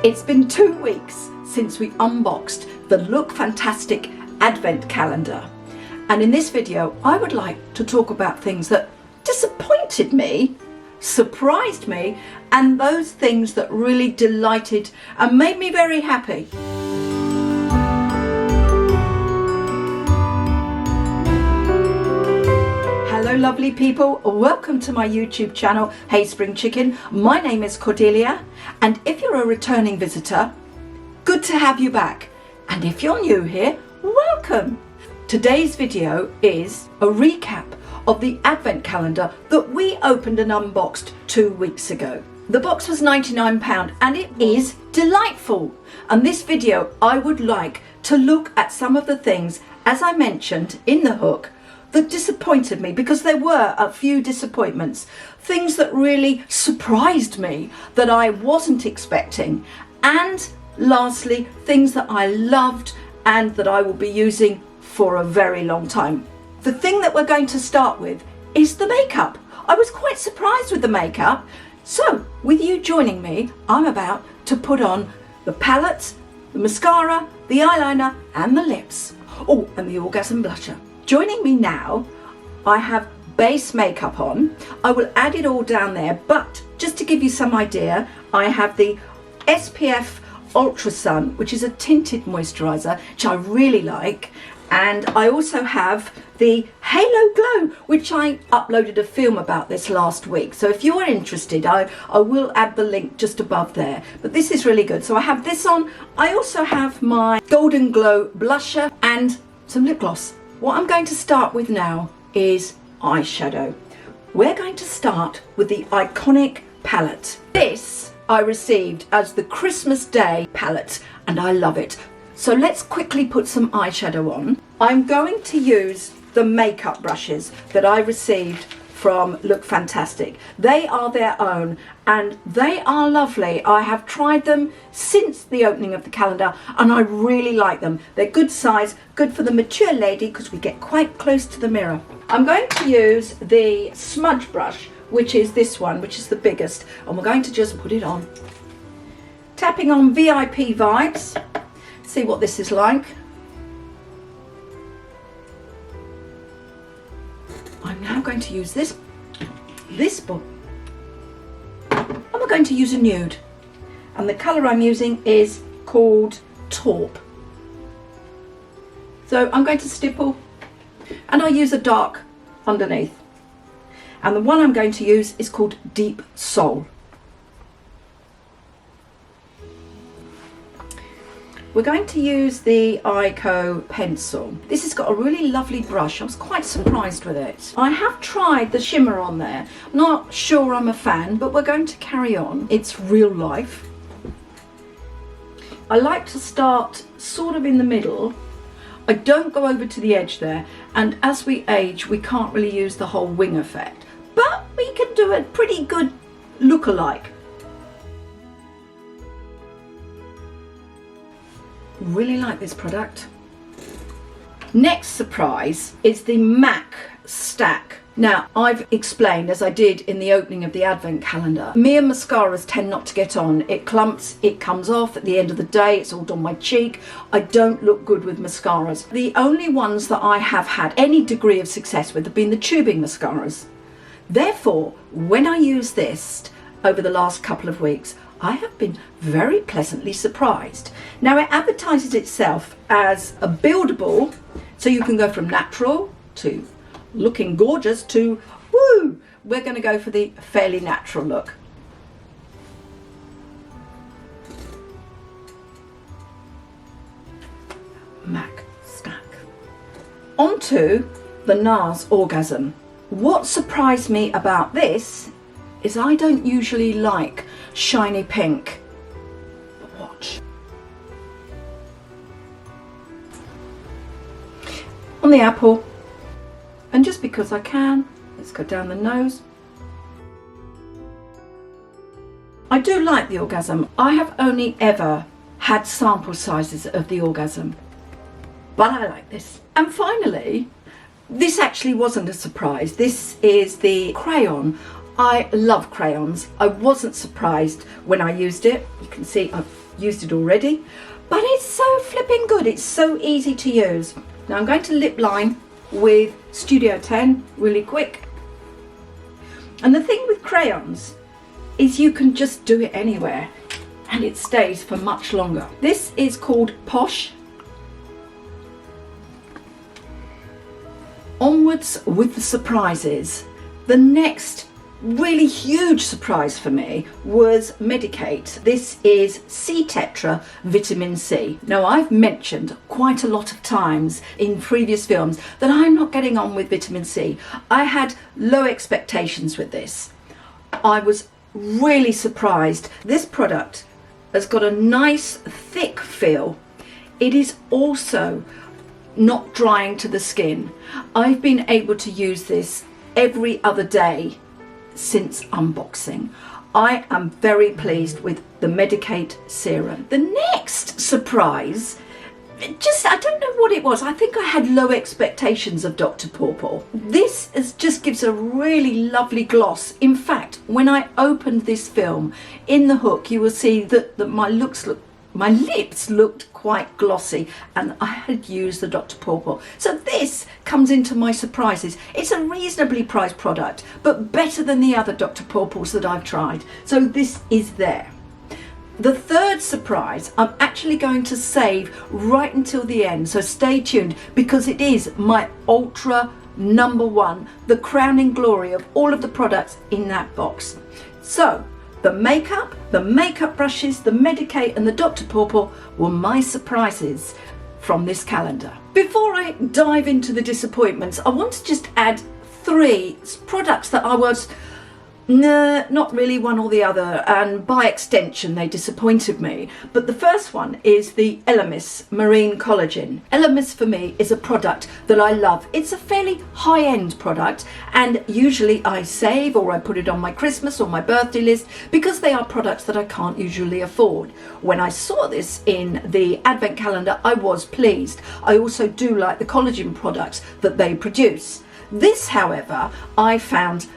It's been 2 weeks since we unboxed the Look Fantastic Advent Calendar. And in this video, I would like to talk about things that disappointed me, surprised me, and those things that really delighted and made me very happy. Hello lovely people, welcome to my YouTube channel, Hey Spring Chicken. My name is Cordelia, and if you're a returning visitor, good to have you back. And if you're new here, welcome. Today's video is a recap of the Advent calendar that we opened and unboxed 2 weeks ago. The box was £99 and it is delightful. And this video, I would like to look at some of the things, as I mentioned in the hook, that disappointed me, because there were a few disappointments, things that really surprised me that I wasn't expecting, and lastly, things that I loved and that I will be using for a very long time. The thing that we're going to start with is the makeup. I was quite surprised with the makeup. So with you joining me, I'm about to put on the palette, the mascara, the eyeliner and the lips. Oh, and the orgasm blusher. Joining me now, I have base makeup on. I will add it all down there, but just to give you some idea, I have the SPF Ultra Sun, which is a tinted moisturizer, which I really like. And I also have the Halo Glow, which I uploaded a film about this last week. So if you're interested, I will add the link just above there. But this is really good. So I have this on. I also have my Golden Glow blusher and some lip gloss. What I'm going to start with now is eyeshadow. We're going to start with the iconic palette. This I received as the Christmas Day palette and I love it. So let's quickly put some eyeshadow on. I'm going to use the makeup brushes that I received from Look Fantastic. They are their own and they are lovely. I have tried them since the opening of the calendar and I really like them. They're good size, good for the mature lady because we get quite close to the mirror. I'm going to use the smudge brush, which is this one, which is the biggest, and we're going to just put it on. Tapping on VIP Vibes. See what this is like. I'm now going to use this book, and we're going to use a nude, and the colour I'm using is called Taupe. So I'm going to stipple, and I use a dark underneath, and the one I'm going to use is called Deep Soul. We're going to use the Ico pencil. This has got a really lovely brush. I was quite surprised with it. I have tried the shimmer on there. Not sure I'm a fan, but we're going to carry on. It's real life. I like to start sort of in the middle. I don't go over to the edge there. And as we age, we can't really use the whole wing effect. But we can do a pretty good look-alike. Really like this product. Next surprise is the MAC stack. Now, I've explained, as I did in the opening of the Advent calendar, me and mascaras tend not to get on. It clumps, it comes off at the end of the day, it's all on my cheek. I don't look good with mascaras. The only ones that I have had any degree of success with have been the tubing mascaras. Therefore, when I use this over the last couple of weeks, I have been very pleasantly surprised. Now it advertises itself as a buildable, so you can go from natural to looking gorgeous to woo. We're going to go for the fairly natural look. MAC stack. Onto the NARS Orgasm. What surprised me about this is I don't usually like shiny pink. But watch. On the apple, and just because I can, let's go down the nose. I do like the Orgasm. I have only ever had sample sizes of the Orgasm, but I like this. And finally, this actually wasn't a surprise. This is the crayon. I love crayons. I wasn't surprised when I used it. You can see I've used it already, but it's so flipping good. It's so easy to use. Now I'm going to lip line with Studio 10 really quick. And the thing with crayons is you can just do it anywhere and it stays for much longer. This is called Posh. Onwards with the surprises. The next really huge surprise for me was Medicate. This is C Tetra Vitamin C. Now I've mentioned quite a lot of times in previous films that I'm not getting on with vitamin C. I had low expectations with this. I was really surprised. This product has got a nice thick feel. It is also not drying to the skin. I've been able to use this every other day since unboxing. I am very pleased with the Medicate serum. The next surprise, I don't know what it was. I think I had low expectations of Dr. Pawpaw. This just gives a really lovely gloss. In fact, when I opened this film in the hook, you will see that my lips looked quite glossy, and I had used the Dr. Pawpaw. So this comes into my surprises. It's a reasonably priced product, but better than the other Dr. Pawpaws that I've tried. So this is there. The third surprise, I'm actually going to save right until the end, so stay tuned, because it is my ultra #1, the crowning glory of all of the products in that box. So the makeup brushes, the Medicate and the Dr. Pawpaw were my surprises from this calendar. Before I dive into the disappointments, I want to just add 3 products that I was not really one or the other, and by extension they disappointed me. But the first one is the Elemis Marine Collagen. Elemis for me is a product that I love. It's a fairly high-end product, and usually I save or I put it on my Christmas or my birthday list because they are products that I can't usually afford. When I saw this in the advent calendar, I was pleased. I also do like the collagen products that they produce. This, however, I found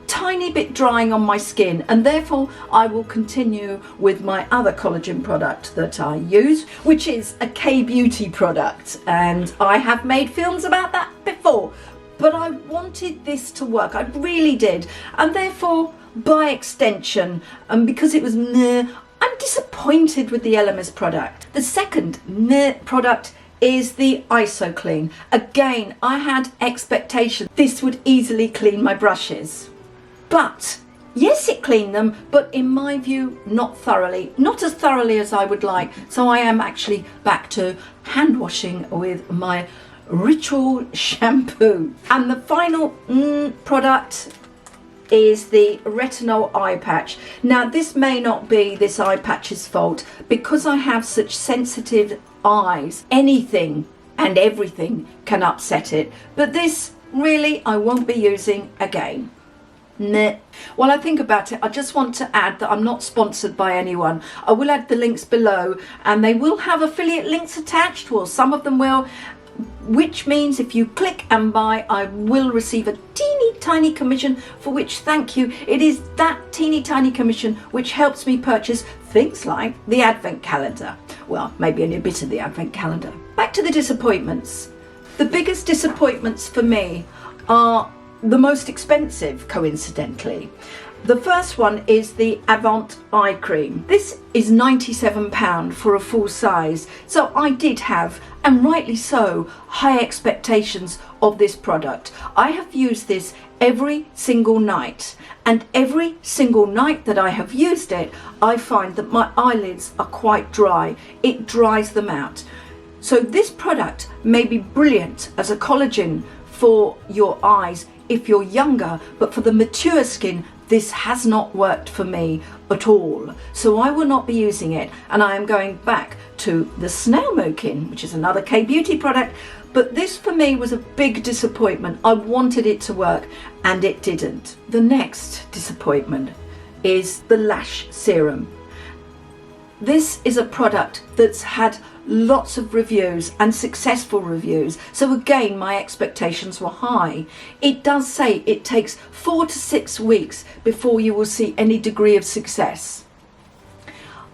tiny bit drying on my skin, and therefore I will continue with my other collagen product that I use, which is a K-Beauty product, and I have made films about that before, but I wanted this to work. I really did, and therefore by extension, and because it was I'm disappointed with the Elemis product. The second product is the IsoClean. Again, I had expectations this would easily clean my brushes. But yes, it cleaned them, but in my view, not thoroughly, not as thoroughly as I would like. So I am actually back to hand washing with my Ritual shampoo. And the final product is the retinol eye patch. Now this may not be this eye patch's fault, because I have such sensitive eyes. Anything and everything can upset it, but this really I won't be using again. While I think about it, I just want to add that I'm not sponsored by anyone. I will add the links below, and they will have affiliate links attached, or some of them will, which means if you click and buy, I will receive a teeny tiny commission, for which thank you. It is that teeny tiny commission which helps me purchase things like the advent calendar. Well, maybe only a bit of the advent calendar. Back to the disappointments. The biggest disappointments for me are the most expensive, coincidentally. The first one is the Avant eye cream. This is £97 for a full size, so I did have, and rightly so, high expectations of this product. I have used this every single night, and every single night that I have used it, I find that my eyelids are quite dry. It dries them out. So this product may be brilliant as a collagen for your eyes if you're younger, but for the mature skin, this has not worked for me at all. So I will not be using it, and I am going back to the Snail Mokin, which is another K-Beauty product, but this for me was a big disappointment. I wanted it to work, and it didn't. The next disappointment is the Lash Serum. This is a product that's had lots of reviews and successful reviews, so again my expectations were high. It does say it takes 4 to 6 weeks before you will see any degree of success.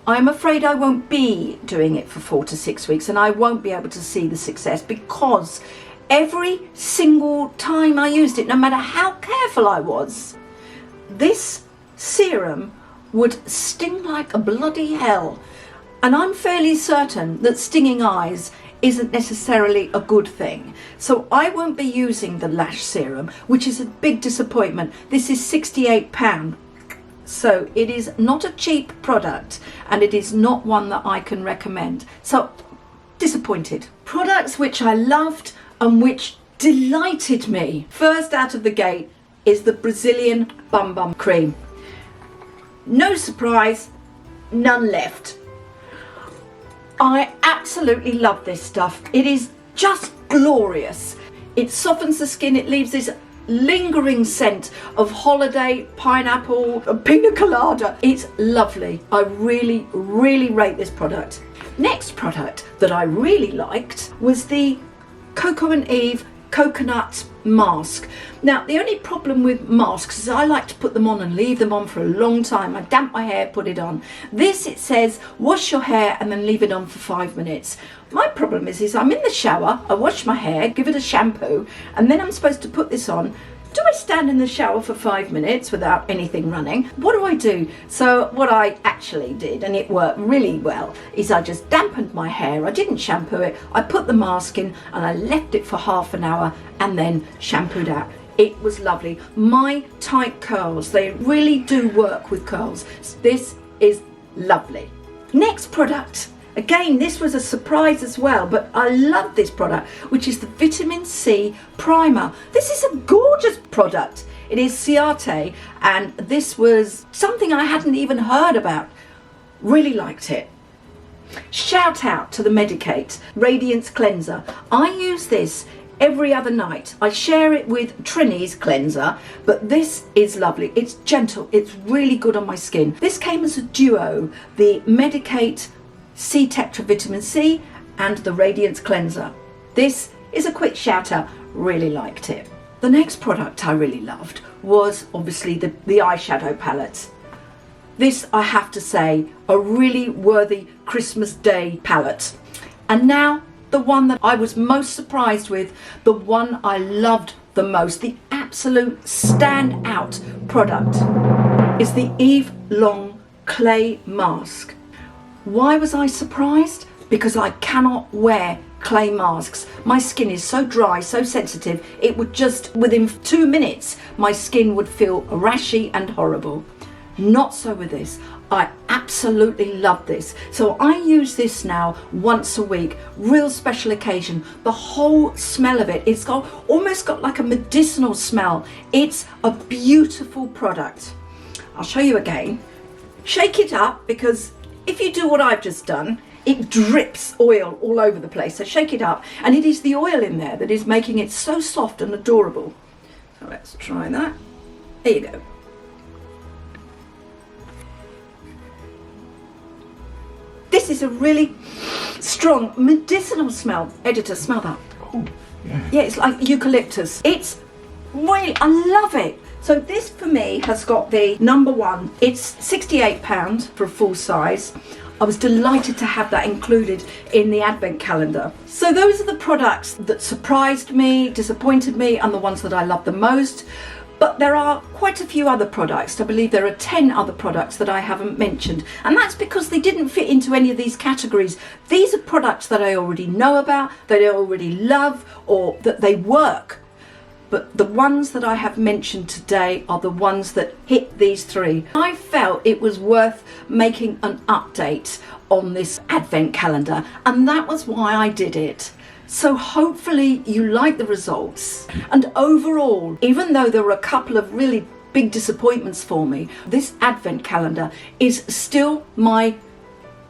I'm afraid I won't be doing it for 4 to 6 weeks, and I won't be able to see the success, because every single time I used it, no matter how careful I was, this serum would sting like a bloody hell. And I'm fairly certain that stinging eyes isn't necessarily a good thing. So I won't be using the lash serum, which is a big disappointment. This is £68. So it is not a cheap product, and it is not one that I can recommend. So disappointed. Products which I loved and which delighted me, first out of the gate, is the Brazilian Bum Bum Cream. No surprise, none left. I absolutely love this stuff. It is just glorious. It softens the skin. It leaves this lingering scent of holiday, pineapple, pina colada. It's lovely. I really, really rate this product. Next product that I really liked was the Coco and Eve coconut mask. Now, the only problem with masks is I like to put them on and leave them on for a long time. I damp my hair, put it on. This, it says wash your hair and then leave it on for 5 minutes. My problem is I'm in the shower, I wash my hair, give it a shampoo, and then I'm supposed to put this on. Do I stand in the shower for 5 minutes without anything running? What do I do? So what I actually did, and it worked really well, is I just dampened my hair. I didn't shampoo it. I put the mask in and I left it for half an hour and then shampooed out. It was lovely. My tight curls, they really do work with curls. This is lovely. Next product. Again, this was a surprise as well, but I love this product, which is the Vitamin C Primer. This is a gorgeous product. It is Ciate, and this was something I hadn't even heard about. Really liked it. Shout out to the Medicate Radiance Cleanser. I use this every other night. I share it with Trini's cleanser, but this is lovely. It's gentle. It's really good on my skin. This came as a duo, the Medicate C Tetra Vitamin C and the Radiance Cleanser. This is a quick shout out. Really liked it. The next product I really loved was obviously the eyeshadow palette. This, I have to say, a really worthy Christmas Day palette. And now the one that I was most surprised with, the one I loved the most, the absolute standout product, is the Eve Long Clay Mask. Why was I surprised? Because I cannot wear clay masks. My skin is so dry, so sensitive, it would just, within 2 minutes, my skin would feel rashy and horrible. Not so with this. I absolutely love this. So I use this now once a week, real special occasion. The whole smell of it, it's got almost got like a medicinal smell. It's a beautiful product. I'll show you again. Shake it up, because if you do what I've just done, it drips oil all over the place. So shake it up, and it is the oil in there that is making it so soft and adorable. So let's try that. There you go. This is a really strong medicinal smell. Editor, smell that. Oh, yeah. Yeah, it's like eucalyptus. It's really, I love it. So this for me has got the number one. It's £68 for a full size. I was delighted to have that included in the advent calendar. So those are the products that surprised me, disappointed me, and the ones that I love the most. But there are quite a few other products. I believe there are 10 other products that I haven't mentioned. And that's because they didn't fit into any of these categories. These are products that I already know about, that I already love, or that they work. But the ones that I have mentioned today are the ones that hit these three. I felt it was worth making an update on this advent calendar, and that was why I did it. So hopefully you like the results. And overall, even though there were a couple of really big disappointments for me, this advent calendar is still my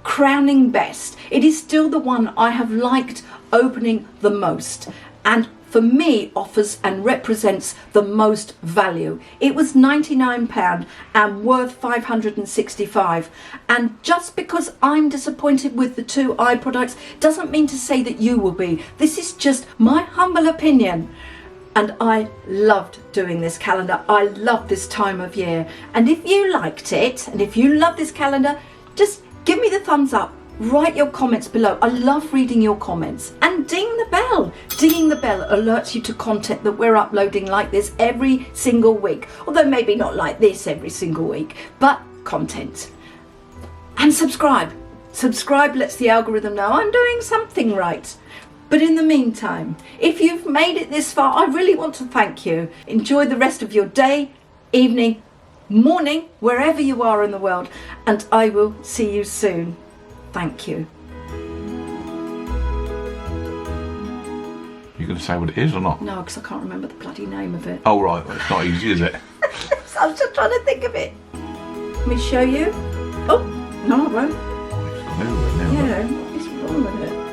crowning best. It is still the one I have liked opening the most, and for me offers and represents the most value. It was £99 and worth £565. And just because I'm disappointed with the two eye products doesn't mean to say that you will be. This is just my humble opinion. And I loved doing this calendar. I love this time of year. And if you liked it, and if you love this calendar, just Give me the thumbs up. Write your comments below. I love reading your comments. And ding the bell. Dinging the bell alerts you to content that we're uploading like this every single week. Although maybe not like this every single week, but content. And subscribe. Subscribe lets the algorithm know I'm doing something right. But in the meantime, if you've made it this far, I really want to thank you. Enjoy the rest of your day, evening, morning, wherever you are in the world, and I will see you soon. Thank you. You going to say what it is or not? No, because I can't remember the bloody name of it. Oh right, well, it's not easy, is it? I was just trying to think of it. Let me show you. Oh, no I won't. Oh, it's gone over it now. Yeah, what is wrong with it?